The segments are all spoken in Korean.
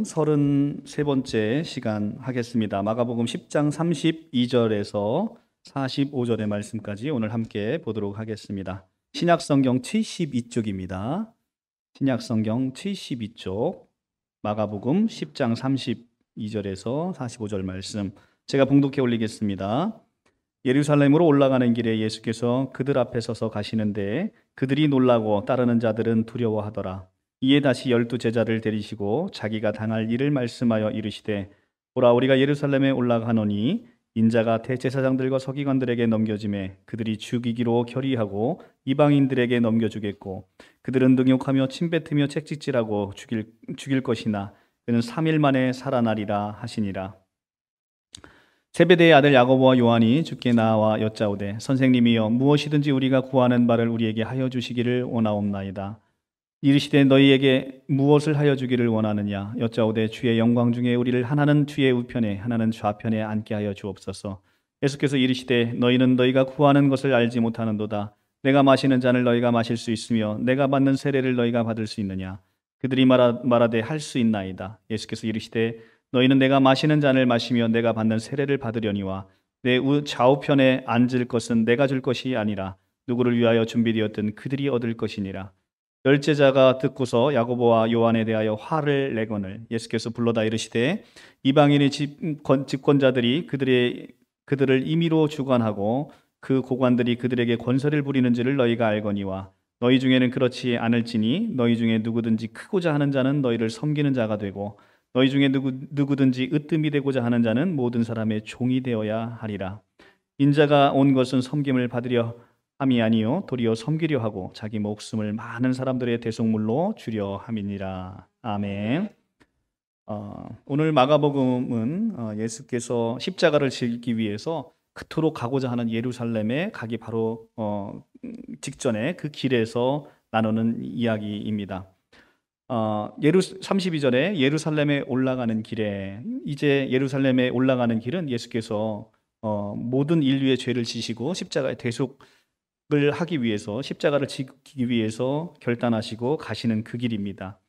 33번째 시간 하겠습니다. 마가복음 10장 32절에서 45절의 말씀까지 오늘 함께 보도록 하겠습니다. 신약성경 72쪽입니다. 신약성경 72쪽 마가복음 10장 32절에서 45절 말씀 제가 봉독해 올리겠습니다. 예루살렘으로 올라가는 길에 예수께서 그들 앞에 서서 가시는데 그들이 놀라고 따르는 자들은 두려워하더라. 이에 다시 12 제자를 데리시고 자기가 당할 일을 말씀하여 이르시되 보라 우리가 예루살렘에 올라가노니 인자가 대제사장들과 서기관들에게 넘겨지매 그들이 죽이기로 결의하고 이방인들에게 넘겨주겠고 그들은 능욕하며 침뱉으며 채찍질하고 죽일 것이나 그는 3일 만에 살아나리라 하시니라. 제베데의 아들 야고보와 요한이 주께 나와 여짜오되 선생님이여 무엇이든지 우리가 구하는 바를 우리에게 하여 주시기를 원하옵나이다. 이르시되 너희에게 무엇을 하여 주기를 원하느냐 여짜오되 주의 영광 중에 우리를 하나는 주의 우편에 하나는 좌편에 앉게 하여 주옵소서. 예수께서 이르시되 너희는 너희가 구하는 것을 알지 못하는도다. 내가 마시는 잔을 너희가 마실 수 있으며 내가 받는 세례를 너희가 받을 수 있느냐. 그들이 말하되 할 수 있나이다. 예수께서 이르시되 너희는 내가 마시는 잔을 마시며 내가 받는 세례를 받으려니와 내 좌우편에 앉을 것은 내가 줄 것이 아니라 누구를 위하여 준비되었든 그들이 얻을 것이니라. 열제자가 듣고서 야고보와 요한에 대하여 화를 내거늘 예수께서 불러다 이르시되 이방인의 집권자들이 그들을 임의로 주관하고 그 고관들이 그들에게 권세를 부리는지를 너희가 알거니와 너희 중에는 그렇지 않을지니 너희 중에 누구든지 크고자 하는 자는 너희를 섬기는 자가 되고 너희 중에 누구든지 으뜸이 되고자 하는 자는 모든 사람의 종이 되어야 하리라. 인자가 온 것은 섬김을 받으려 함이 아니요 도리어 섬기려 하고 자기 목숨을 많은 사람들의 대속물로 주려 함이니라. 아멘. 오늘 마가복음은 예수께서 십자가를 지기 위해서 그토록 가고자 하는 예루살렘에 가기 바로 직전에 그 길에서 나누는 이야기입니다. 32절에 예루살렘에 올라가는 길에 이제 예루살렘에 올라가는 길은 예수께서 모든 인류의 죄를 지시고 십자가의 대속을 하기 위해서 십자가를 지기 위해서 결단하시고 가시는 그 길입니다.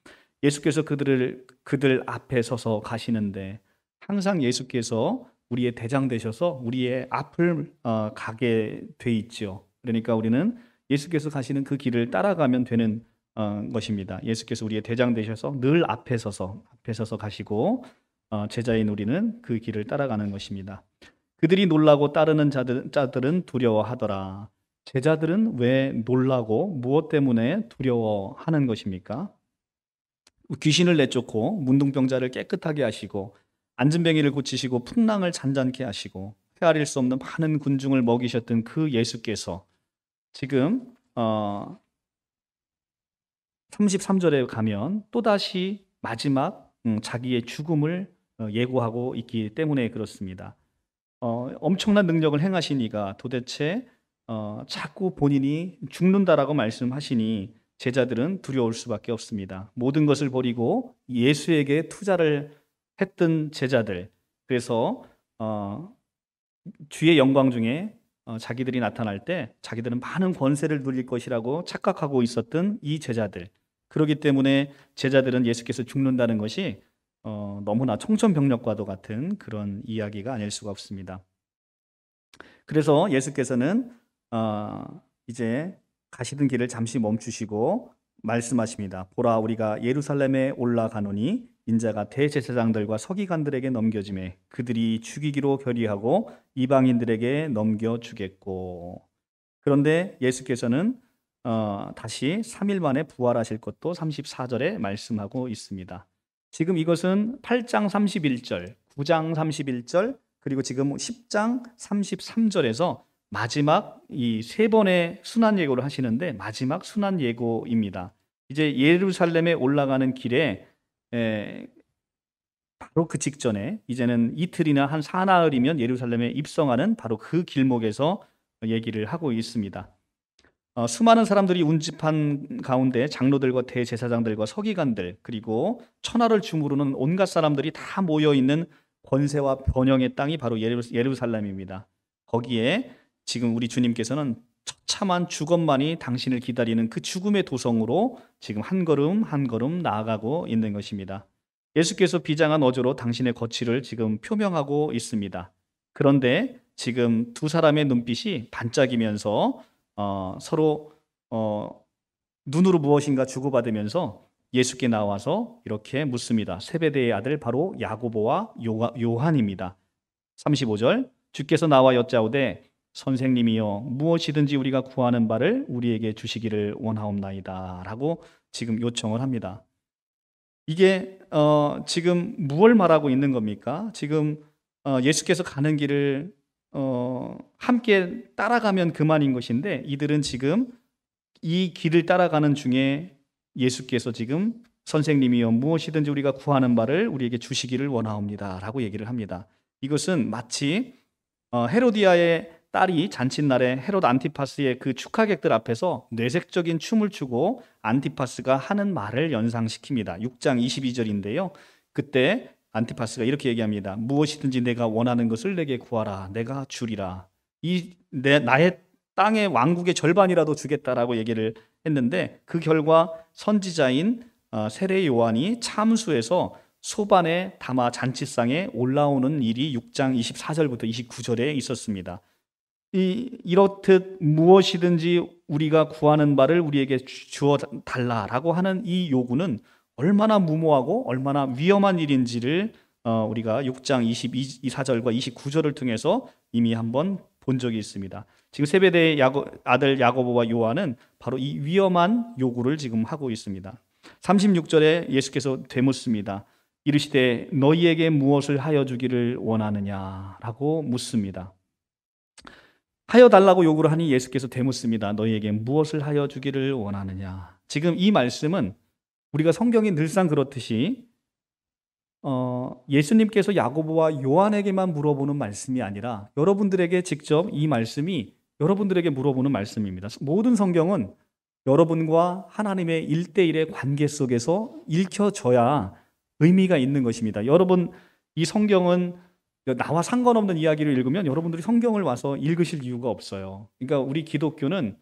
예수께서 그들 앞에 서서 가시는데 항상 예수께서 우리의 대장 되셔서 우리의 앞을 가게 돼 있죠. 그러니까 우리는 예수께서 가시는 그 길을 따라가면 되는 것입니다. 예수께서 우리의 대장 되셔서 늘 앞에 서서 가시고 제자인 우리는 그 길을 따라가는 것입니다. 그들이 놀라고 따르는 자들은 두려워하더라. 제자들은 왜 놀라고 무엇 때문에 두려워하는 것입니까? 귀신을 내쫓고 문둥병자를 깨끗하게 하시고 앉은뱅이를 고치시고 풍랑을 잔잔케 하시고 헤아릴 수 없는 많은 군중을 먹이셨던 그 예수께서 지금 33절에 가면 또다시 마지막 자기의 죽음을 예고하고 있기 때문에 그렇습니다. 엄청난 능력을 행하시니가 도대체 자꾸 본인이 죽는다라고 말씀하시니 제자들은 두려울 수밖에 없습니다. 모든 것을 버리고 예수에게 투자를 했던 제자들, 그래서 주의 영광 중에 자기들이 나타날 때 자기들은 많은 권세를 누릴 것이라고 착각하고 있었던 이 제자들, 그렇기 때문에 제자들은 예수께서 죽는다는 것이 너무나 청천벽력과도 같은 그런 이야기가 아닐 수가 없습니다. 그래서 예수께서는 이제 가시던 길을 잠시 멈추시고 말씀하십니다. 보라 우리가 예루살렘에 올라가노니 인자가 대제사장들과 서기관들에게 넘겨지매 그들이 죽이기로 결의하고 이방인들에게 넘겨주겠고. 그런데 예수께서는 다시 3일 만에 부활하실 것도 34절에 말씀하고 있습니다. 지금 이것은 8장 31절, 9장 31절, 그리고 지금 10장 33절에서 마지막 이 세 번의 순환 예고를 하시는데 마지막 순환 예고입니다. 이제 예루살렘에 올라가는 길에 바로 그 직전에 이제는 이틀이나 한 사나흘이면 예루살렘에 입성하는 바로 그 길목에서 얘기를 하고 있습니다. 수많은 사람들이 운집한 가운데 장로들과 대제사장들과 서기관들 그리고 천하를 주무르는 온갖 사람들이 다 모여있는 권세와 번영의 땅이 바로 예루살렘입니다. 거기에 지금 우리 주님께서는 처참한 죽음만이 당신을 기다리는 그 죽음의 도성으로 지금 한 걸음 한 걸음 나아가고 있는 것입니다. 예수께서 비장한 어조로 당신의 거취를 지금 표명하고 있습니다. 그런데 지금 두 사람의 눈빛이 반짝이면서 서로 눈으로 무엇인가 주고받으면서 예수께 나와서 이렇게 묻습니다. 세베대의 아들 바로 야고보와 요한입니다. 35절 주께서 나와 여짜오되 선생님이여 무엇이든지 우리가 구하는 바를 우리에게 주시기를 원하옵나이다 라고 지금 요청을 합니다. 이게 지금 무엇을 말하고 있는 겁니까? 지금 예수께서 가는 길을 함께 따라가면 그만인 것인데 이들은 지금 이 길을 따라가는 중에 예수께서 지금 선생님이여 무엇이든지 우리가 구하는 바를 우리에게 주시기를 원하옵니다 라고 얘기를 합니다. 이것은 마치 헤로디아의 딸이 잔칫날에 헤롯 안티파스의 그 축하객들 앞에서 뇌색적인 춤을 추고 안티파스가 하는 말을 연상시킵니다. 6장 22절인데요. 그때 안티파스가 이렇게 얘기합니다. 무엇이든지 내가 원하는 것을 내게 구하라. 내가 주리라. 나의 땅의 왕국의 절반이라도 주겠다라고 얘기를 했는데 그 결과 선지자인 세례 요한이 참수해서 소반에 담아 잔치상에 올라오는 일이 6장 24절부터 29절에 있었습니다. 이렇듯 무엇이든지 우리가 구하는 바를 우리에게 주어 달라라고 하는 이 요구는 얼마나 무모하고 얼마나 위험한 일인지를 우리가 6장 24절과 29절을 통해서 이미 한번 본 적이 있습니다. 지금 세베대의 아들 야고보와 요한은 바로 이 위험한 요구를 지금 하고 있습니다. 36절에 예수께서 되묻습니다. 이르시되 너희에게 무엇을 하여 주기를 원하느냐라고 묻습니다. 하여 달라고 요구를 하니 예수께서 되묻습니다. 너희에게 무엇을 하여 주기를 원하느냐. 지금 이 말씀은 우리가 성경이 늘상 그렇듯이 예수님께서 야고보와 요한에게만 물어보는 말씀이 아니라 여러분들에게 직접 이 말씀이 여러분들에게 물어보는 말씀입니다. 모든 성경은 여러분과 하나님의 1대1의 관계 속에서 읽혀져야 의미가 있는 것입니다. 여러분, 이 성경은 나와 상관없는 이야기를 읽으면 여러분들이 성경을 와서 읽으실 이유가 없어요. 그러니까 우리 기독교는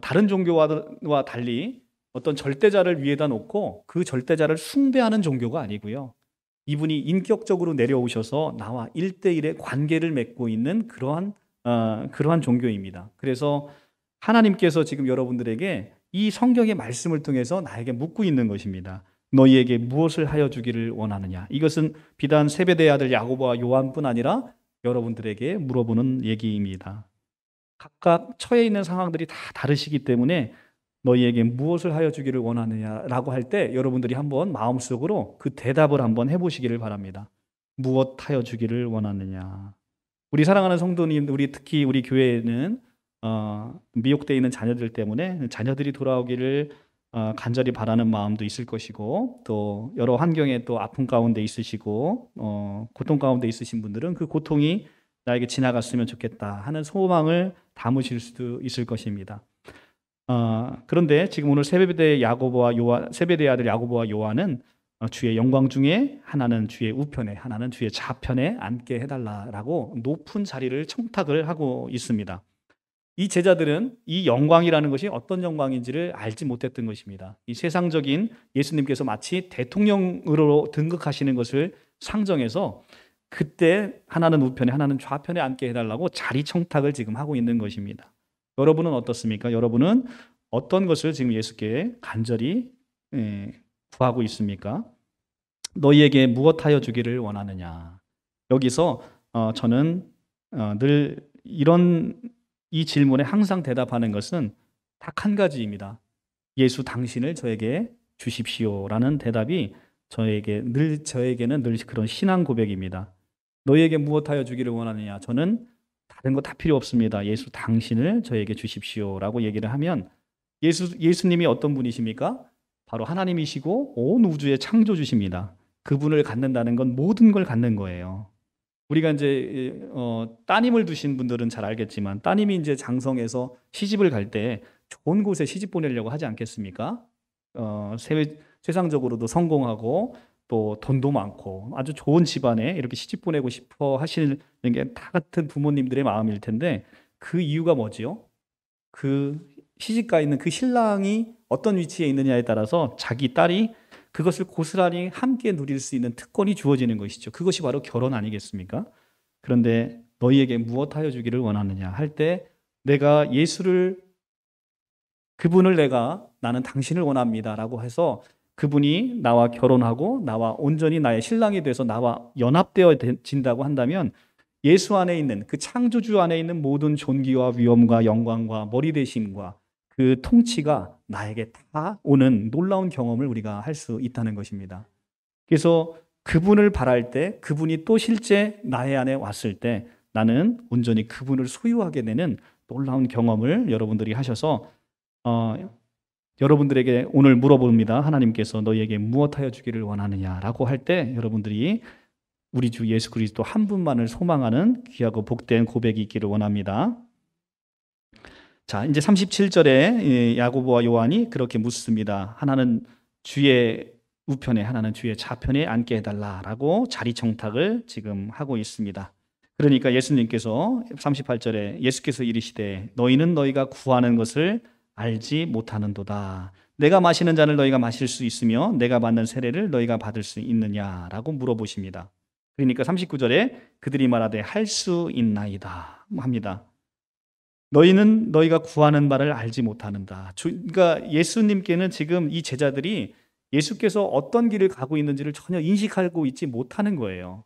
다른 종교와 달리 어떤 절대자를 위에다 놓고 그 절대자를 숭배하는 종교가 아니고요. 이분이 인격적으로 내려오셔서 나와 1대1의 관계를 맺고 있는 그러한 종교입니다. 그래서 하나님께서 지금 여러분들에게 이 성경의 말씀을 통해서 나에게 묻고 있는 것입니다. 너희에게 무엇을 하여 주기를 원하느냐. 이것은 비단 세베대의 아들 야고보와 요한뿐 아니라 여러분들에게 물어보는 얘기입니다. 각각 처해 있는 상황들이 다 다르시기 때문에 너희에게 무엇을 하여 주기를 원하느냐라고 할 때 여러분들이 한번 마음속으로 그 대답을 한번 해보시기를 바랍니다. 무엇 하여 주기를 원하느냐. 우리 사랑하는 성도님, 특히 우리 교회에는 미혹되어 있는 자녀들 때문에 자녀들이 돌아오기를 간절히 바라는 마음도 있을 것이고 또 여러 환경에 또 아픔 가운데 있으시고 고통 가운데 있으신 분들은 그 고통이 나에게 지나갔으면 좋겠다 하는 소망을 담으실 수도 있을 것입니다. 그런데 지금 오늘 세베대의 아들 야고보와 요한은 주의 영광 중에 하나는 주의 우편에 하나는 주의 좌편에 앉게 해달라라고 높은 자리를 청탁을 하고 있습니다. 이 제자들은 이 영광이라는 것이 어떤 영광인지를 알지 못했던 것입니다. 이 세상적인 예수님께서 마치 대통령으로 등극하시는 것을 상정해서 그때 하나는 우편에 하나는 좌편에 앉게 해달라고 자리 청탁을 지금 하고 있는 것입니다. 여러분은 어떻습니까? 여러분은 어떤 것을 지금 예수께 간절히 구하고 있습니까? 너희에게 무엇하여 주기를 원하느냐. 여기서 저는 늘 이 질문에 항상 대답하는 것은 딱 한 가지입니다. 예수 당신을 저에게 주십시오라는 대답이 저에게는 늘 그런 신앙 고백입니다. 너희에게 무엇하여 주기를 원하느냐. 저는 다른 거 다 필요 없습니다. 예수 당신을 저에게 주십시오라고 얘기를 하면 예수님이 어떤 분이십니까? 바로 하나님이시고 온 우주의 창조주십니다. 그분을 갖는다는 건 모든 걸 갖는 거예요. 우리가 이제 따님을 두신 분들은 잘 알겠지만 따님이 이제 장성해서 시집을 갈 때 좋은 곳에 시집 보내려고 하지 않겠습니까? 세상적으로도 성공하고 또 돈도 많고 아주 좋은 집안에 이렇게 시집 보내고 싶어 하시는 게 다 같은 부모님들의 마음일 텐데 그 이유가 뭐지요? 그 시집가 있는 그 신랑이 어떤 위치에 있느냐에 따라서 자기 딸이 그것을 고스란히 함께 누릴 수 있는 특권이 주어지는 것이죠. 그것이 바로 결혼 아니겠습니까? 그런데 너희에게 무엇하여 주기를 원하느냐 할 때 내가 그분을 나는 당신을 원합니다라고 해서 그분이 나와 결혼하고 나와 온전히 나의 신랑이 돼서 나와 연합되어진다고 한다면 예수 안에 있는 그 창조주 안에 있는 모든 존귀와 위엄과 영광과 머리 대심과 그 통치가 나에게 다 오는 놀라운 경험을 우리가 할 수 있다는 것입니다. 그래서 그분을 바랄 때 그분이 또 실제 나의 안에 왔을 때 나는 온전히 그분을 소유하게 되는 놀라운 경험을 여러분들이 하셔서 여러분들에게 오늘 물어봅니다. 하나님께서 너희에게 무엇하여 주기를 원하느냐라고 할 때 여러분들이 우리 주 예수 그리스도 한 분만을 소망하는 귀하고 복된 고백이 있기를 원합니다. 자, 이제 37절에 야고보와 요한이 그렇게 묻습니다. 하나는 주의 우편에 하나는 주의 좌편에 앉게 해달라라고 자리 청탁을 지금 하고 있습니다. 그러니까 예수님께서 38절에 예수께서 이르시되 너희는 너희가 구하는 것을 알지 못하는도다. 내가 마시는 잔을 너희가 마실 수 있으며 내가 받는 세례를 너희가 받을 수 있느냐라고 물어보십니다. 그러니까 39절에 그들이 말하되 할 수 있나이다 합니다. 너희는 너희가 구하는 바를 알지 못하는다. 그러니까 예수님께는 지금 이 제자들이 예수께서 어떤 길을 가고 있는지를 전혀 인식하고 있지 못하는 거예요.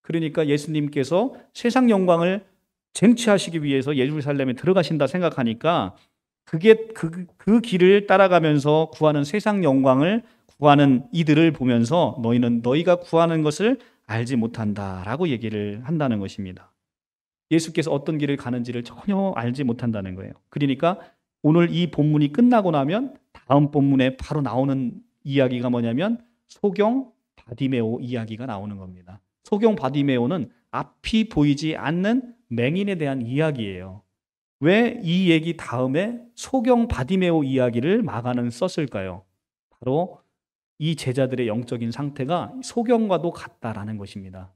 그러니까 예수님께서 세상 영광을 쟁취하시기 위해서 예루살렘에 들어가신다 생각하니까 그게 그 길을 따라가면서 구하는 세상 영광을 구하는 이들을 보면서 너희는 너희가 구하는 것을 알지 못한다라고 얘기를 한다는 것입니다. 예수께서 어떤 길을 가는지를 전혀 알지 못한다는 거예요. 그러니까 오늘 이 본문이 끝나고 나면 다음 본문에 바로 나오는 이야기가 뭐냐면 소경 바디메오 이야기가 나오는 겁니다. 소경 바디메오는 앞이 보이지 않는 맹인에 대한 이야기예요. 왜 이 얘기 다음에 소경 바디메오 이야기를 마가는 썼을까요? 바로 이 제자들의 영적인 상태가 소경과도 같다라는 것입니다.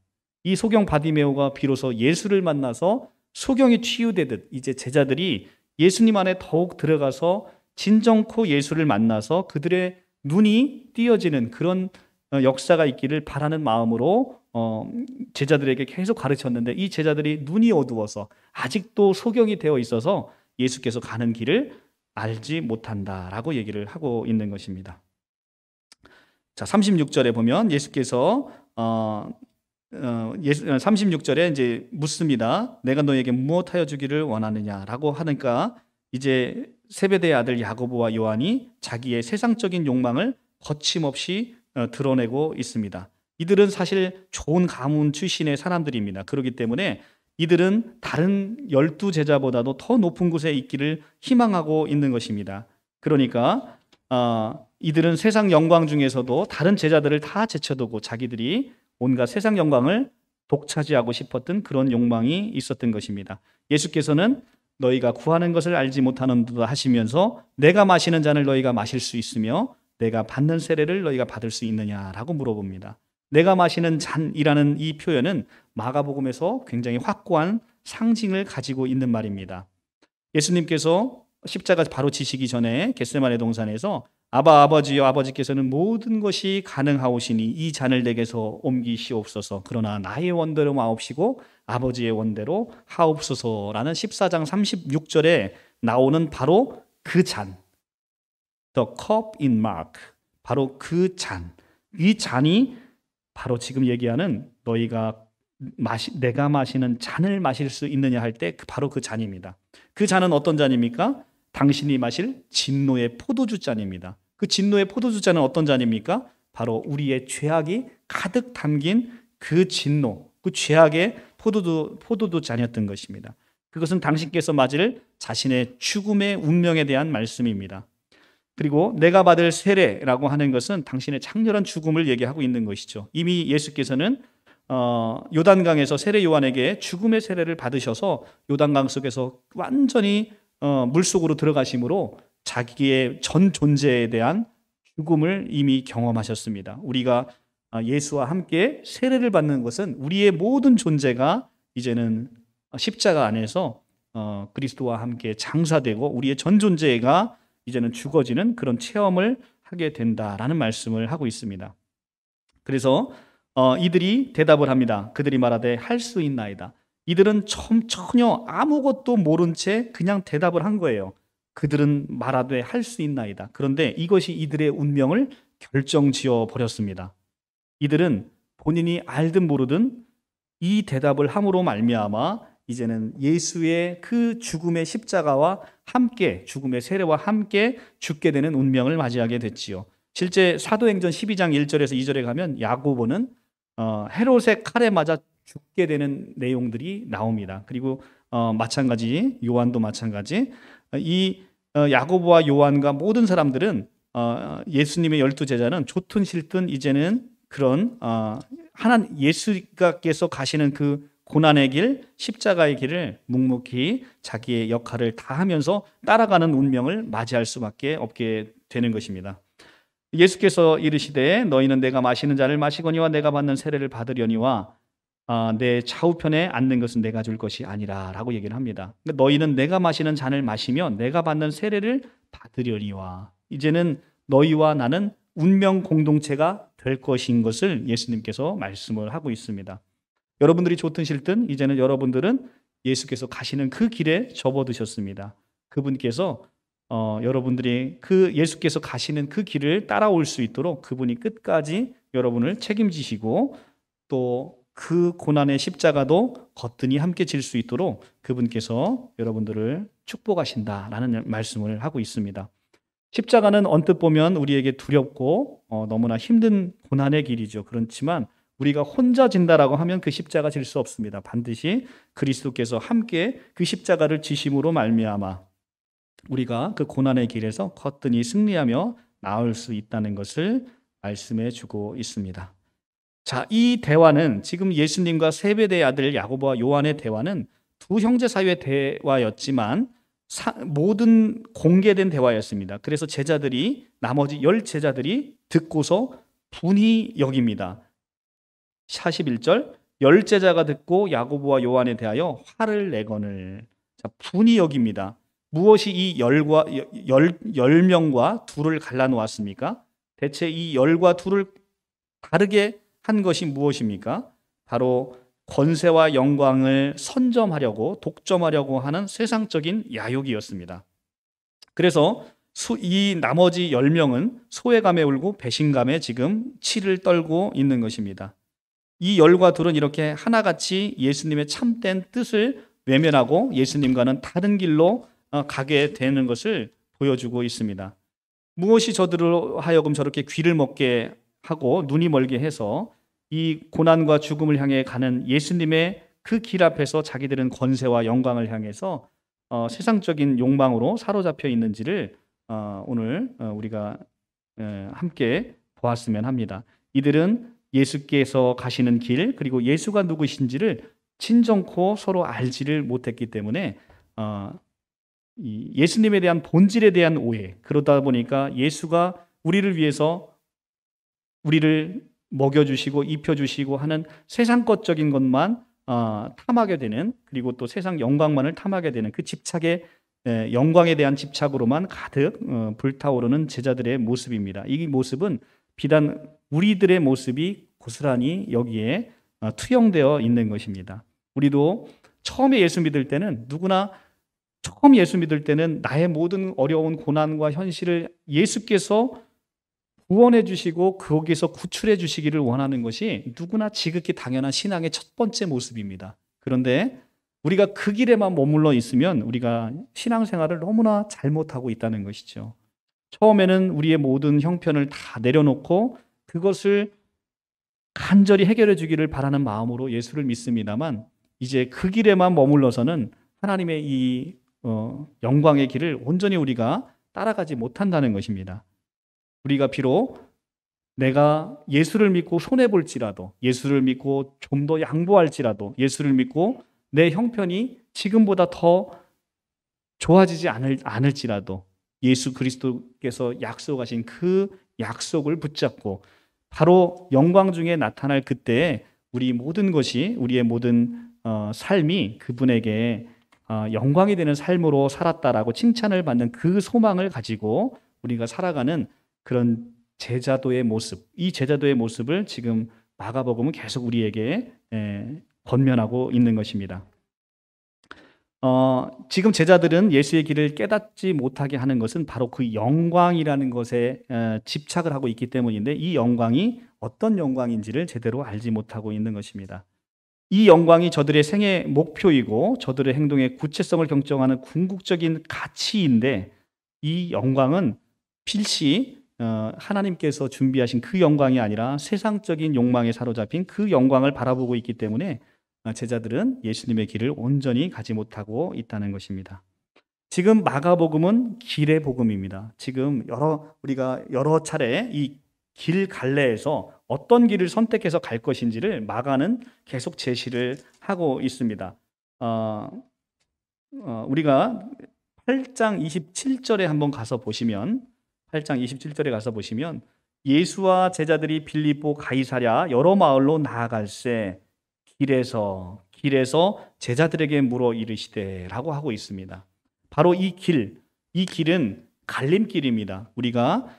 이 소경 바디메오가 비로소 예수를 만나서 소경이 치유되듯 이제 제자들이 예수님 안에 더욱 들어가서 진정코 예수를 만나서 그들의 눈이 띄어지는 그런 역사가 있기를 바라는 마음으로 제자들에게 계속 가르쳤는데 이 제자들이 눈이 어두워서 아직도 소경이 되어 있어서 예수께서 가는 길을 알지 못한다라고 얘기를 하고 있는 것입니다. 자, 36절에 보면 예수께서 36절에 이제 묻습니다. 내가 너에게 무엇하여 주기를 원하느냐라고 하니까 이제 세베대의 아들 야고보와 요한이 자기의 세상적인 욕망을 거침없이 드러내고 있습니다. 이들은 사실 좋은 가문 출신의 사람들입니다. 그렇기 때문에 이들은 다른 12제자보다도 더 높은 곳에 있기를 희망하고 있는 것입니다. 그러니까 이들은 세상 영광 중에서도 다른 제자들을 다 제쳐두고 자기들이 온갖 세상 영광을 독차지하고 싶었던 그런 욕망이 있었던 것입니다. 예수께서는 너희가 구하는 것을 알지 못하는도다 하시면서 내가 마시는 잔을 너희가 마실 수 있으며 내가 받는 세례를 너희가 받을 수 있느냐라고 물어봅니다. 내가 마시는 잔이라는 이 표현은 마가복음에서 굉장히 확고한 상징을 가지고 있는 말입니다. 예수님께서 십자가 바로 지시기 전에 겟세마네 동산에서 아버지여 아버지께서는 모든 것이 가능하오시니 이 잔을 내게서 옮기시옵소서. 그러나 나의 원대로 마옵시고 아버지의 원대로 하옵소서라는 14장 36절에 나오는 바로 그 잔, The cup in Mark, 바로 그 잔, 이 잔이 바로 지금 얘기하는 너희가 내가 마시는 잔을 마실 수 있느냐 할 때 바로 그 잔입니다. 그 잔은 어떤 잔입니까? 당신이 마실 진노의 포도주 잔입니다. 그 진노의 포도주 잔은 어떤 잔입니까? 바로 우리의 죄악이 가득 담긴 그 진노, 그 죄악의 포도주 잔이었던 것입니다. 그것은 당신께서 맞을 자신의 죽음의 운명에 대한 말씀입니다. 그리고 내가 받을 세례라고 하는 것은 당신의 장렬한 죽음을 얘기하고 있는 것이죠. 이미 예수께서는 요단강에서 세례 요한에게 죽음의 세례를 받으셔서 요단강 속에서 완전히 물속으로 들어가심으로 자기의 전 존재에 대한 죽음을 이미 경험하셨습니다. 우리가 예수와 함께 세례를 받는 것은 우리의 모든 존재가 이제는 십자가 안에서 그리스도와 함께 장사되고 우리의 전 존재가 이제는 죽어지는 그런 체험을 하게 된다라는 말씀을 하고 있습니다. 그래서 이들이 대답을 합니다. 그들이 말하되 할 수 있나이다. 이들은 전혀 아무것도 모른 채 그냥 대답을 한 거예요. 그들은 말하되 할 수 있나이다. 그런데 이것이 이들의 운명을 결정지어 버렸습니다. 이들은 본인이 알든 모르든 이 대답을 함으로 말미암아 이제는 예수의 그 죽음의 십자가와 함께, 죽음의 세례와 함께 죽게 되는 운명을 맞이하게 됐지요. 실제 사도행전 12장 1절에서 2절에 가면 야고보는 헤롯의 칼에 맞아 죽게 되는 내용들이 나옵니다. 그리고 마찬가지 요한도 마찬가지. 이 야고보와 요한과 모든 사람들은 예수님의 12제자는 좋든 싫든 이제는 그런 예수께서 가시는 그 고난의 길, 십자가의 길을 묵묵히 자기의 역할을 다하면서 따라가는 운명을 맞이할 수밖에 없게 되는 것입니다. 예수께서 이르시되 너희는 내가 마시는 잔을 마시거니와 내가 받는 세례를 받으려니와 내 좌우편에 앉는 것은 내가 줄 것이 아니라 라고 얘기를 합니다. 너희는 내가 마시는 잔을 마시면 내가 받는 세례를 받으려니와, 이제는 너희와 나는 운명 공동체가 될 것인 것을 예수님께서 말씀을 하고 있습니다. 여러분들이 좋든 싫든 이제는 여러분들은 예수께서 가시는 그 길에 접어드셨습니다. 그분께서 여러분들이 그 예수께서 가시는 그 길을 따라올 수 있도록 그분이 끝까지 여러분을 책임지시고 또 그 고난의 십자가도 거뜬히 함께 질 수 있도록 그분께서 여러분들을 축복하신다라는 말씀을 하고 있습니다. 십자가는 언뜻 보면 우리에게 두렵고 너무나 힘든 고난의 길이죠. 그렇지만 우리가 혼자 진다라고 하면 그 십자가 질 수 없습니다. 반드시 그리스도께서 함께 그 십자가를 지심으로 말미암아 우리가 그 고난의 길에서 거뜬히 승리하며 나올 수 있다는 것을 말씀해 주고 있습니다. 자, 이 대화는 지금 예수님과 세베대의 아들 야고보와 요한의 대화는 두 형제 사이의 대화였지만 모든 공개된 대화였습니다. 그래서 제자들이 나머지 10제자들이 듣고서 분이 여깁니다. 41절 10제자가 듣고 야고보와 요한에 대하여 화를 내거늘. 자, 분이 여깁니다. 무엇이 이 10명과 둘을 갈라놓았습니까? 대체 이 10과 둘을 다르게 한 것이 무엇입니까? 바로 권세와 영광을 선점하려고 독점하려고 하는 세상적인 야욕이었습니다. 그래서 이 나머지 10명은 소외감에 울고 배신감에 지금 치를 떨고 있는 것입니다. 이 열과 둘은 이렇게 하나같이 예수님의 참된 뜻을 외면하고 예수님과는 다른 길로 가게 되는 것을 보여주고 있습니다. 무엇이 저들로 하여금 저렇게 귀를 먹게 하고 눈이 멀게 해서 이 고난과 죽음을 향해 가는 예수님의 그 길 앞에서 자기들은 권세와 영광을 향해서 세상적인 욕망으로 사로잡혀 있는지를 오늘 우리가 함께 보았으면 합니다. 이들은 예수께서 가시는 길 그리고 예수가 누구신지를 친정코 서로 알지를 못했기 때문에 이 예수님에 대한 본질에 대한 오해, 그러다 보니까 예수가 우리를 위해서 우리를 먹여주시고 입혀주시고 하는 세상 것적인 것만 탐하게 되는, 그리고 또 세상 영광만을 탐하게 되는 그 집착의 영광에 대한 집착으로만 가득 불타오르는 제자들의 모습입니다. 이 모습은 비단 우리들의 모습이 고스란히 여기에 투영되어 있는 것입니다. 우리도 처음에 예수 믿을 때는 누구나 처음 예수 믿을 때는 나의 모든 어려운 고난과 현실을 예수께서 구원해 주시고 거기서 구출해 주시기를 원하는 것이 누구나 지극히 당연한 신앙의 첫 번째 모습입니다. 그런데 우리가 그 길에만 머물러 있으면 우리가 신앙생활을 너무나 잘못하고 있다는 것이죠. 처음에는 우리의 모든 형편을 다 내려놓고 그것을 간절히 해결해 주기를 바라는 마음으로 예수를 믿습니다만 이제 그 길에만 머물러서는 하나님의 이 영광의 길을 온전히 우리가 따라가지 못한다는 것입니다. 우리가 비록 내가 예수를 믿고 손해볼지라도, 예수를 믿고 좀 더 양보할지라도, 예수를 믿고 내 형편이 지금보다 더 좋아지지 않을지라도 예수 그리스도께서 약속하신 그 약속을 붙잡고 바로 영광 중에 나타날 그때에 우리 모든 것이, 우리의 모든 삶이 그분에게 영광이 되는 삶으로 살았다라고 칭찬을 받는 그 소망을 가지고 우리가 살아가는 그런 제자도의 모습, 이 제자도의 모습을 지금 마가복음은 계속 우리에게 권면하고 있는 것입니다. 지금 제자들은 예수의 길을 깨닫지 못하게 하는 것은 바로 그 영광이라는 것에 집착을 하고 있기 때문인데, 이 영광이 어떤 영광인지를 제대로 알지 못하고 있는 것입니다. 이 영광이 저들의 생애 목표이고 저들의 행동의 구체성을 결정하는 궁극적인 가치인데, 이 영광은 필시 하나님께서 준비하신 그 영광이 아니라 세상적인 욕망에 사로잡힌 그 영광을 바라보고 있기 때문에 제자들은 예수님의 길을 온전히 가지 못하고 있다는 것입니다. 지금 마가복음은 길의 복음입니다. 지금 우리가 여러 차례 이 길 갈래에서 어떤 길을 선택해서 갈 것인지를 마가는 계속 제시를 하고 있습니다. 우리가 8장 27절에 한번 가서 보시면, 8장 27절에 가서 보시면, 예수와 제자들이 빌립보 가이사랴 여러 마을로 나아갈새 길에서 제자들에게 물어 이르시되라고 하고 있습니다. 바로 이 길은 갈림길입니다. 우리가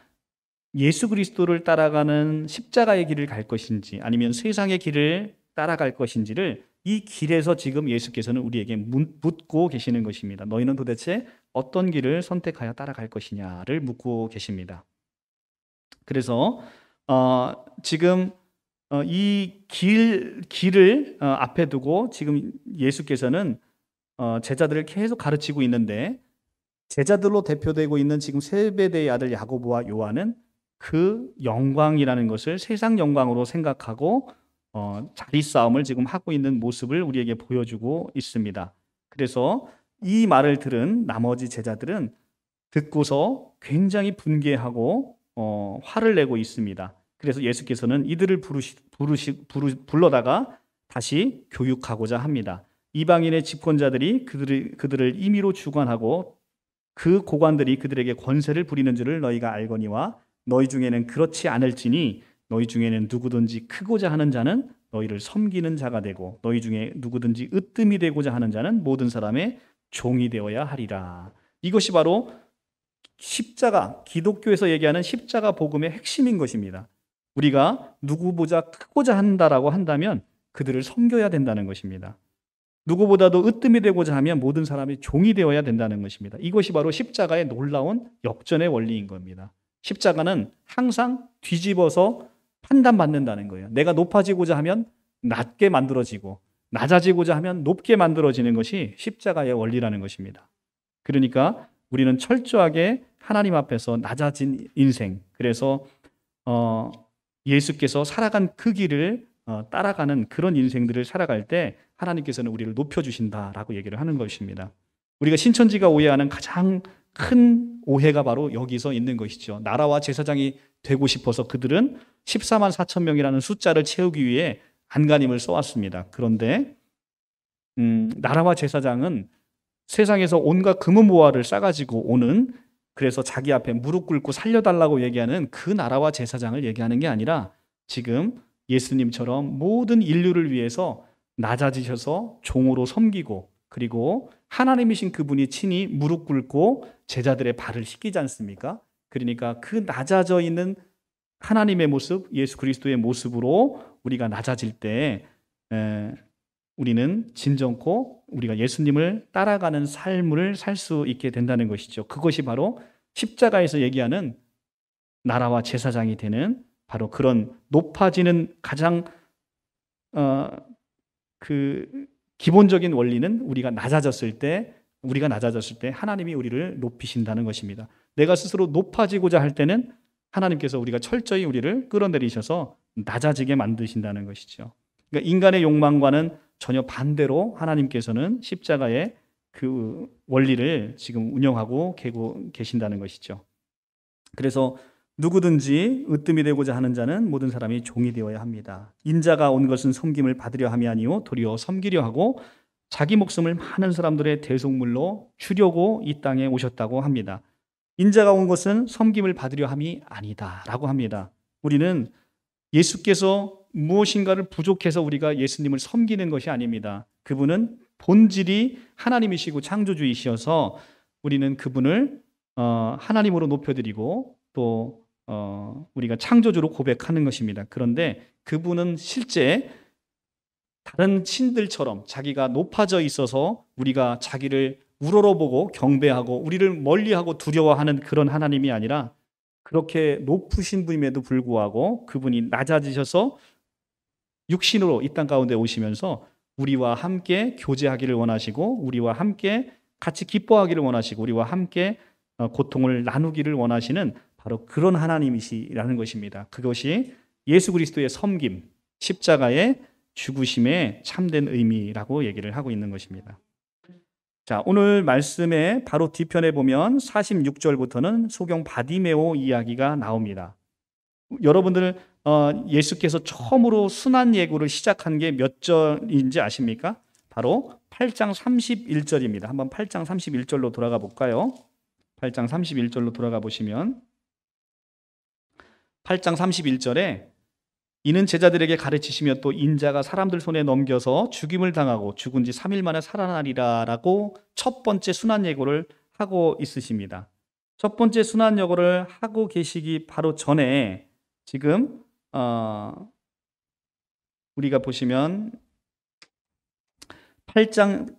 예수 그리스도를 따라가는 십자가의 길을 갈 것인지 아니면 세상의 길을 따라갈 것인지를 이 길에서 지금 예수께서는 우리에게 묻고 계시는 것입니다. 너희는 도대체 어떤 길을 선택하여 따라갈 것이냐를 묻고 계십니다. 그래서 지금 이 길을 앞에 두고 지금 예수께서는 제자들을 계속 가르치고 있는데, 제자들로 대표되고 있는 지금 세베대의 아들 야고보와 요한은 그 영광이라는 것을 세상 영광으로 생각하고 자리 싸움을 지금 하고 있는 모습을 우리에게 보여주고 있습니다. 그래서 이 말을 들은 나머지 제자들은 듣고서 굉장히 분개하고 화를 내고 있습니다. 그래서 예수께서는 이들을 불러다가 다시 교육하고자 합니다. 이방인의 집권자들이 그들을 임의로 주관하고 그 고관들이 그들에게 권세를 부리는 줄을 너희가 알거니와 너희 중에는 그렇지 않을지니 너희 중에는 누구든지 크고자 하는 자는 너희를 섬기는 자가 되고 너희 중에 누구든지 으뜸이 되고자 하는 자는 모든 사람의 종이 되어야 하리라. 이것이 바로 십자가, 기독교에서 얘기하는 십자가 복음의 핵심인 것입니다. 우리가 누구보다 크고자 한다라고 한다면 그들을 섬겨야 된다는 것입니다. 누구보다도 으뜸이 되고자 하면 모든 사람이 종이 되어야 된다는 것입니다. 이것이 바로 십자가의 놀라운 역전의 원리인 겁니다. 십자가는 항상 뒤집어서 판단받는다는 거예요. 내가 높아지고자 하면 낮게 만들어지고 낮아지고자 하면 높게 만들어지는 것이 십자가의 원리라는 것입니다. 그러니까 우리는 철저하게 하나님 앞에서 낮아진 인생, 그래서 예수께서 살아간 그 길을 따라가는 그런 인생들을 살아갈 때 하나님께서는 우리를 높여주신다라고 얘기를 하는 것입니다. 우리가 신천지가 오해하는 가장 큰 오해가 바로 여기서 있는 것이죠. 나라와 제사장이 되고 싶어서 그들은 14만 4천 명이라는 숫자를 채우기 위해 안간힘을 써왔습니다. 그런데 나라와 제사장은 세상에서 온갖 금은보화를 싸가지고 오는, 그래서 자기 앞에 무릎 꿇고 살려달라고 얘기하는 그 나라와 제사장을 얘기하는 게 아니라 지금 예수님처럼 모든 인류를 위해서 낮아지셔서 종으로 섬기고, 그리고 하나님이신 그분이 친히 무릎 꿇고 제자들의 발을 씻기지 않습니까? 그러니까 그 낮아져 있는 하나님의 모습, 예수 그리스도의 모습으로 우리가 낮아질 때 우리는 진정코 우리가 예수님을 따라가는 삶을 살 수 있게 된다는 것이죠. 그것이 바로 십자가에서 얘기하는 나라와 제사장이 되는 바로 그런 높아지는 가장 그 기본적인 원리는 우리가 낮아졌을 때 하나님이 우리를 높이신다는 것입니다. 내가 스스로 높아지고자 할 때는 하나님께서 우리가 철저히 우리를 끌어내리셔서 낮아지게 만드신다는 것이죠. 그러니까 인간의 욕망과는 전혀 반대로 하나님께서는 십자가의 그 원리를 지금 운영하고 계신다는 것이죠. 그래서 누구든지 으뜸이 되고자 하는 자는 모든 사람이 종이 되어야 합니다. 인자가 온 것은 섬김을 받으려 함이 아니요 도리어 섬기려 하고 자기 목숨을 많은 사람들의 대속물로 주려고 이 땅에 오셨다고 합니다. 인자가 온 것은 섬김을 받으려 함이 아니다라고 합니다. 우리는 예수께서 무엇인가를 부족해서 우리가 예수님을 섬기는 것이 아닙니다. 그분은 본질이 하나님이시고 창조주이셔서 우리는 그분을 하나님으로 높여드리고 또 우리가 창조주로 고백하는 것입니다. 그런데 그분은 실제 다른 신들처럼 자기가 높아져 있어서 우리가 자기를 우러러보고 경배하고 우리를 멀리하고 두려워하는 그런 하나님이 아니라 그렇게 높으신 분임에도 불구하고 그분이 낮아지셔서 육신으로 이 땅 가운데 오시면서 우리와 함께 교제하기를 원하시고 우리와 함께 같이 기뻐하기를 원하시고 우리와 함께 고통을 나누기를 원하시는 바로 그런 하나님이시라는 것입니다. 그것이 예수 그리스도의 섬김, 십자가의 죽으심의 참된 의미라고 얘기를 하고 있는 것입니다. 자, 오늘 말씀의 바로 뒤편에 보면 46절부터는 소경 바디메오 이야기가 나옵니다. 여러분들 예수께서 처음으로 순환 예고를 시작한 게 몇 절인지 아십니까? 바로 8장 31절입니다. 한번 8장 31절로 돌아가 볼까요? 8장 31절로 돌아가 보시면 8장 31절에 이는 제자들에게 가르치시며 또 인자가 사람들 손에 넘겨서 죽임을 당하고 죽은 지 3일 만에 살아나리라 라고 첫 번째 순환 예고를 하고 있으십니다. 첫 번째 순환 예고를 하고 계시기 바로 전에 지금 우리가 보시면 8장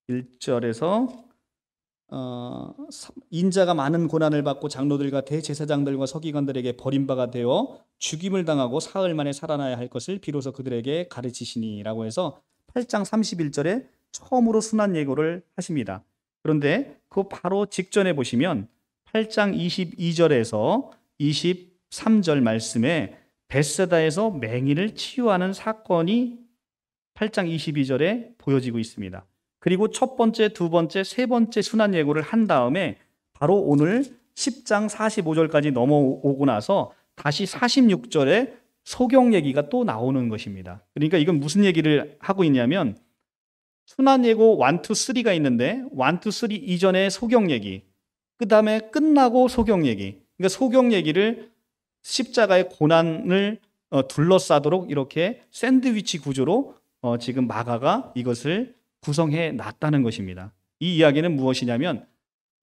31절에서 인자가 많은 고난을 받고 장로들과 대제사장들과 서기관들에게 버림바가 되어 죽임을 당하고 사흘 만에 살아나야 할 것을 비로소 그들에게 가르치시니라고 해서 8장 31절에 처음으로 순환 예고를 하십니다. 그런데 그 바로 직전에 보시면 8장 22절에서 23절 말씀에 벳세다에서 맹인을 치유하는 사건이 8장 22절에 보여지고 있습니다. 그리고 첫 번째, 두 번째, 세 번째 순환 예고를 한 다음에 바로 오늘 10장 45절까지 넘어오고 나서 다시 46절에 소경 얘기가 또 나오는 것입니다. 그러니까 이건 무슨 얘기를 하고 있냐면 순환 예고 1, 2, 3가 있는데 1, 2, 3 이전에 소경 얘기, 그 다음에 끝나고 소경 얘기. 그러니까 소경 얘기를 십자가의 고난을 둘러싸도록 이렇게 샌드위치 구조로 지금 마가가 이것을 구성해 놨다는 것입니다. 이 이야기는 무엇이냐면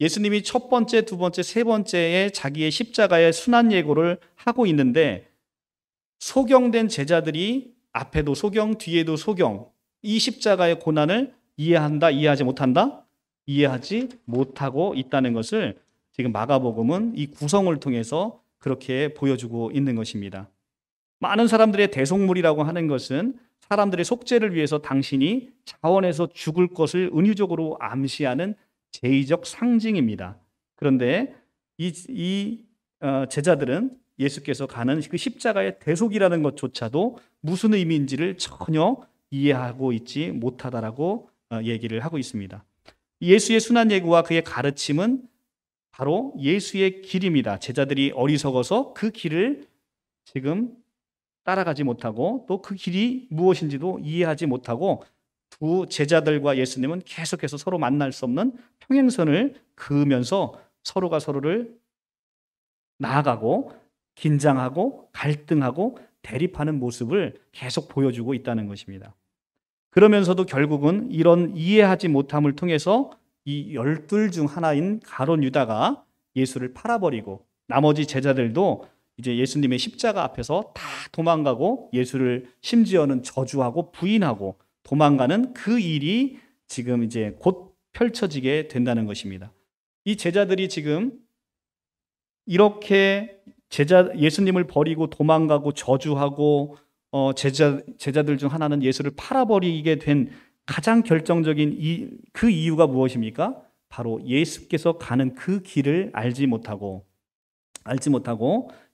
예수님이 첫 번째, 두 번째, 세 번째에 자기의 십자가의 순환 예고를 하고 있는데 소경된 제자들이 앞에도 소경, 뒤에도 소경, 이 십자가의 고난을 이해한다, 이해하지 못한다? 이해하지 못하고 있다는 것을 지금 마가복음은 이 구성을 통해서 그렇게 보여주고 있는 것입니다. 많은 사람들의 대속물이라고 하는 것은 사람들의 속죄를 위해서 당신이 자원해서 죽을 것을 은유적으로 암시하는 제의적 상징입니다. 그런데 이 제자들은 예수께서 가는 그 십자가의 대속이라는 것조차도 무슨 의미인지를 전혀 이해하고 있지 못하다라고 얘기를 하고 있습니다. 예수의 순환 예고와 그의 가르침은 바로 예수의 길입니다. 제자들이 어리석어서 그 길을 지금 따라가지 못하고 또 그 길이 무엇인지도 이해하지 못하고 두 제자들과 예수님은 계속해서 서로 만날 수 없는 평행선을 그으면서 서로가 서로를 나아가고 긴장하고 갈등하고 대립하는 모습을 계속 보여주고 있다는 것입니다. 그러면서도 결국은 이런 이해하지 못함을 통해서 이 12 중 하나인 가룟 유다가 예수를 팔아버리고 나머지 제자들도 이제 예수님의 십자가 앞에서 다 도망가고 예수를 심지어는 저주하고 부인하고 도망가는 그 일이 지금 이제 곧 펼쳐지게 된다는 것입니다. 이 제자들이 지금 이렇게 예수님을 버리고 도망가고 저주하고 제자들 중 하나는 예수를 팔아버리게 된 가장 결정적인 그 이유가 무엇입니까? 바로 예수께서 가는 그 길을 알지 못하고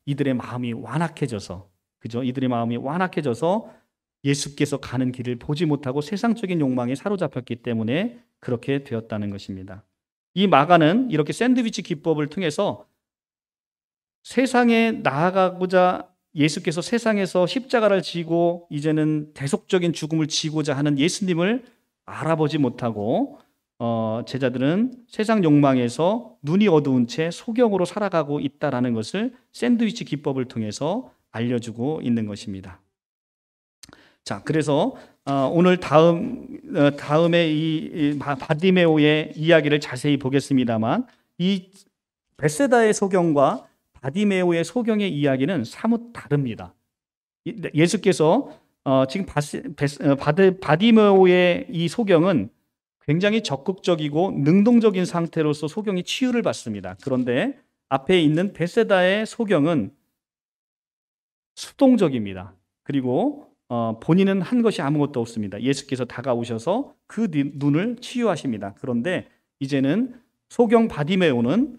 이들의 마음이 완악해져서, 그죠? 이들의 마음이 완악해져서 예수께서 가는 길을 보지 못하고 세상적인 욕망에 사로잡혔기 때문에 그렇게 되었다는 것입니다. 이 마가는 이렇게 샌드위치 기법을 통해서 세상에 나아가고자 예수께서 세상에서 십자가를 지고 이제는 대속적인 죽음을 지고자 하는 예수님을 알아보지 못하고 제자들은 세상 욕망에서 눈이 어두운 채 소경으로 살아가고 있다라는 것을 샌드위치 기법을 통해서 알려주고 있는 것입니다. 자, 그래서 오늘 다음에 이 바디메오의 이야기를 자세히 보겠습니다만, 이 벳세다의 소경과 바디메오의 소경의 이야기는 사뭇 다릅니다. 예수께서 지금 바디메오의 이 소경은 굉장히 적극적이고 능동적인 상태로서 소경이 치유를 받습니다. 그런데 앞에 있는 벳세다의 소경은 수동적입니다. 그리고 본인은 한 것이 아무것도 없습니다. 예수께서 다가오셔서 그 눈을 치유하십니다. 그런데 이제는 소경 바디메오는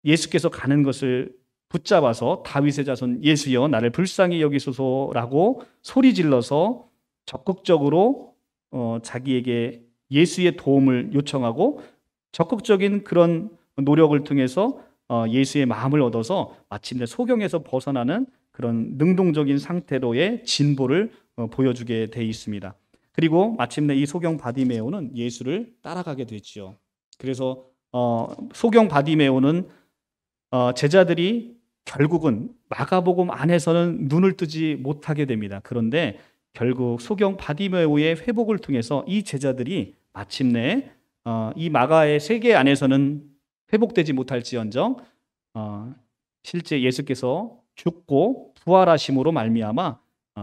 예수께서 가는 것을 붙잡아서 다윗의 자손 예수여 나를 불쌍히 여기소서라고 소리 질러서 적극적으로 자기에게 예수의 도움을 요청하고 적극적인 그런 노력을 통해서 예수의 마음을 얻어서 마침내 소경에서 벗어나는 그런 능동적인 상태로의 진보를 보여주게 돼 있습니다. 그리고 마침내 이 소경 바디메오는 예수를 따라가게 되죠. 그래서 소경 바디메오는 제자들이 결국은 마가복음 안에서는 눈을 뜨지 못하게 됩니다. 그런데 결국 소경 바디메오의 회복을 통해서 이 제자들이 마침내 이 마가의 세계 안에서는 회복되지 못할지언정 실제 예수께서 죽고 부활하심으로 말미암아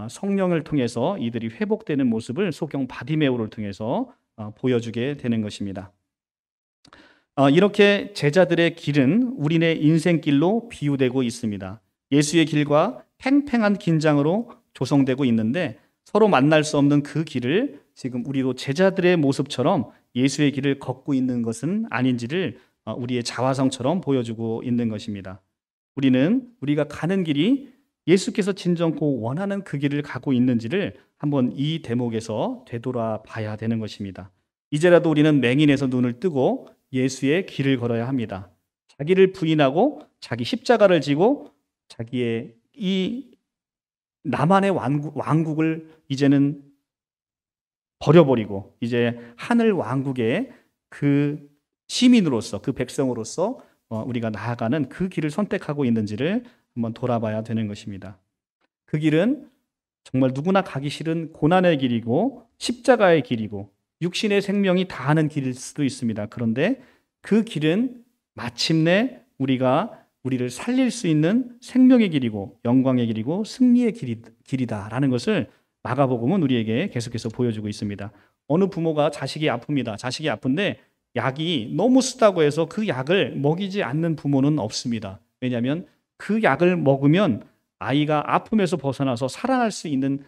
성령을 통해서 이들이 회복되는 모습을 소경 바디메오를 통해서 보여주게 되는 것입니다. 이렇게 제자들의 길은 우리네 인생길로 비유되고 있습니다. 예수의 길과 팽팽한 긴장으로 조성되고 있는데 서로 만날 수 없는 그 길을 지금 우리도 제자들의 모습처럼 예수의 길을 걷고 있는 것은 아닌지를 우리의 자화상처럼 보여주고 있는 것입니다. 우리가 가는 길이 예수께서 진정코 원하는 그 길을 가고 있는지를 한번 이 대목에서 되돌아봐야 되는 것입니다. 이제라도 우리는 맹인에서 눈을 뜨고 예수의 길을 걸어야 합니다. 자기를 부인하고 자기 십자가를 지고 자기의 이 나만의 왕국을 이제는 버려버리고 이제 하늘 왕국의 그 시민으로서 그 백성으로서 우리가 나아가는 그 길을 선택하고 있는지를 한번 돌아봐야 되는 것입니다. 그 길은 정말 누구나 가기 싫은 고난의 길이고 십자가의 길이고 육신의 생명이 다하는 길일 수도 있습니다. 그런데 그 길은 마침내 우리를 살릴 수 있는 생명의 길이고 영광의 길이고 승리의 길이다라는 것을 마가복음은 우리에게 계속해서 보여주고 있습니다. 어느 부모가 자식이 아픕니다. 자식이 아픈데 약이 너무 쓰다고 해서 그 약을 먹이지 않는 부모는 없습니다. 왜냐하면 그 약을 먹으면 아이가 아픔에서 벗어나서 살아날 수 있는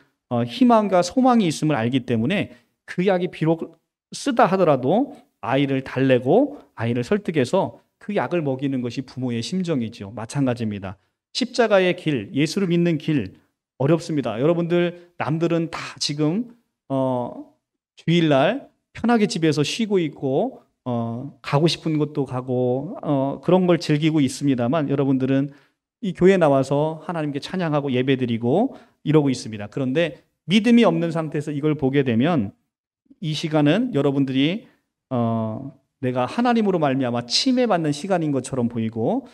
희망과 소망이 있음을 알기 때문에 그 약이 비록 쓰다 하더라도 아이를 달래고 아이를 설득해서 그 약을 먹이는 것이 부모의 심정이죠. 마찬가지입니다. 십자가의 길, 예수를 믿는 길 어렵습니다. 여러분들 남들은 다 지금 주일날 편하게 집에서 쉬고 있고 가고 싶은 곳도 가고 그런 걸 즐기고 있습니다만 여러분들은 이 교회 나와서 하나님께 찬양하고 예배드리고 이러고 있습니다. 그런데 믿음이 없는 상태에서 이걸 보게 되면 이 시간은 여러분들이 내가 하나님으로 말미암아 침해받는 시간인 것처럼 보이고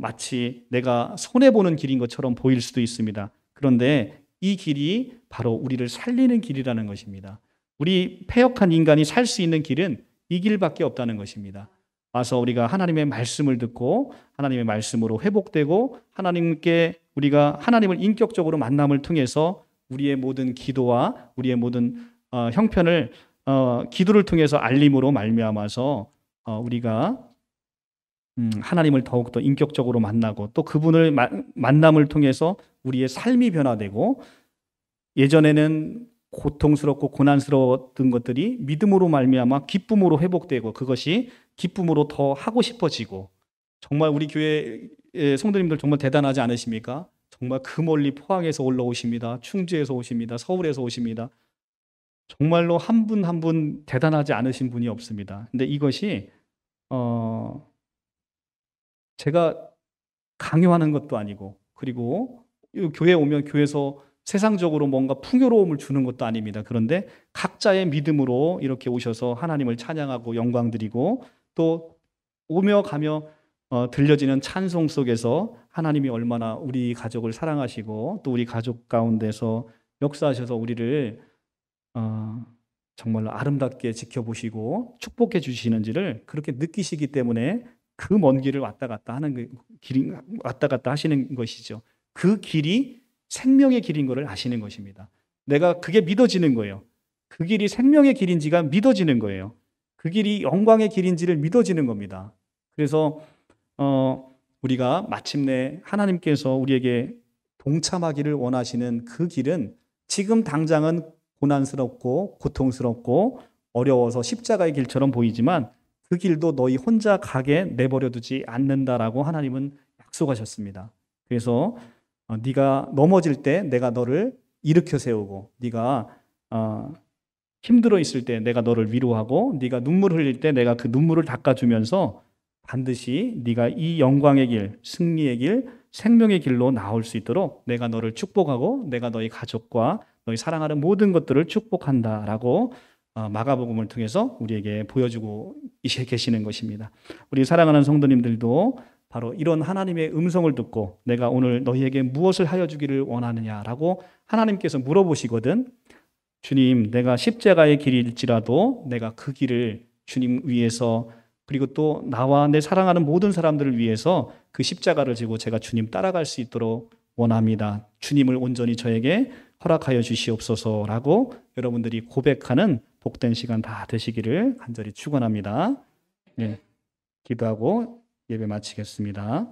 마치 내가 손해보는 길인 것처럼 보일 수도 있습니다. 그런데 이 길이 바로 우리를 살리는 길이라는 것입니다. 우리 패역한 인간이 살 수 있는 길은 이 길밖에 없다는 것입니다. 와서 우리가 하나님의 말씀을 듣고 하나님의 말씀으로 회복되고 우리가 하나님을 인격적으로 만남을 통해서 우리의 모든 기도와 우리의 모든 형편을 기도를 통해서 알림으로 말미암아서 우리가 하나님을 더욱더 인격적으로 만나고 또 그분을 만남을 통해서 우리의 삶이 변화되고 예전에는 고통스럽고 고난스러웠던 것들이 믿음으로 말미암아 기쁨으로 회복되고 그것이 기쁨으로 더 하고 싶어지고 정말 우리 교회 성도님들 정말 대단하지 않으십니까? 정말 그 멀리 포항에서 올라오십니다. 충주에서 오십니다. 서울에서 오십니다. 정말로 한 분 한 분 대단하지 않으신 분이 없습니다. 근데 이것이 제가 강요하는 것도 아니고 그리고 교회에 오면 교회에서 세상적으로 뭔가 풍요로움을 주는 것도 아닙니다. 그런데 각자의 믿음으로 이렇게 오셔서 하나님을 찬양하고 영광드리고 또 오며 가며 들려지는 찬송 속에서 하나님이 얼마나 우리 가족을 사랑하시고 또 우리 가족 가운데서 역사하셔서 우리를 정말로 아름답게 지켜보시고 축복해 주시는지를 그렇게 느끼시기 때문에 그 먼 길을 왔다 갔다 하시는 것이죠. 그 길이 생명의 길인 것을 아시는 것입니다. 내가 그게 믿어지는 거예요. 그 길이 생명의 길인지가 믿어지는 거예요. 그 길이 영광의 길인지를 믿어지는 겁니다. 그래서 우리가 마침내 하나님께서 우리에게 동참하기를 원하시는 그 길은 지금 당장은 고난스럽고 고통스럽고 어려워서 십자가의 길처럼 보이지만 그 길도 너희 혼자 가게 내버려두지 않는다라고 하나님은 약속하셨습니다. 그래서 네가 넘어질 때 내가 너를 일으켜 세우고, 네가 힘들어 있을 때 내가 너를 위로하고, 네가 눈물 흘릴 때 내가 그 눈물을 닦아주면서 반드시 네가 이 영광의 길, 승리의 길, 생명의 길로 나올 수 있도록 내가 너를 축복하고 내가 너희 가족과 너희 사랑하는 모든 것들을 축복한다라고 마가복음을 통해서 우리에게 보여주고 계시는 것입니다. 우리 사랑하는 성도님들도 바로 이런 하나님의 음성을 듣고 내가 오늘 너희에게 무엇을 하여 주기를 원하느냐라고 하나님께서 물어보시거든. 주님, 내가 십자가의 길일지라도 내가 그 길을 주님 위해서, 그리고 또 나와 내 사랑하는 모든 사람들을 위해서 그 십자가를 지고 제가 주님 따라갈 수 있도록 원합니다. 주님을 온전히 저에게 허락하여 주시옵소서라고 여러분들이 고백하는 복된 시간 다 되시기를 간절히 축원합니다. 네, 기도하고 예배 마치겠습니다.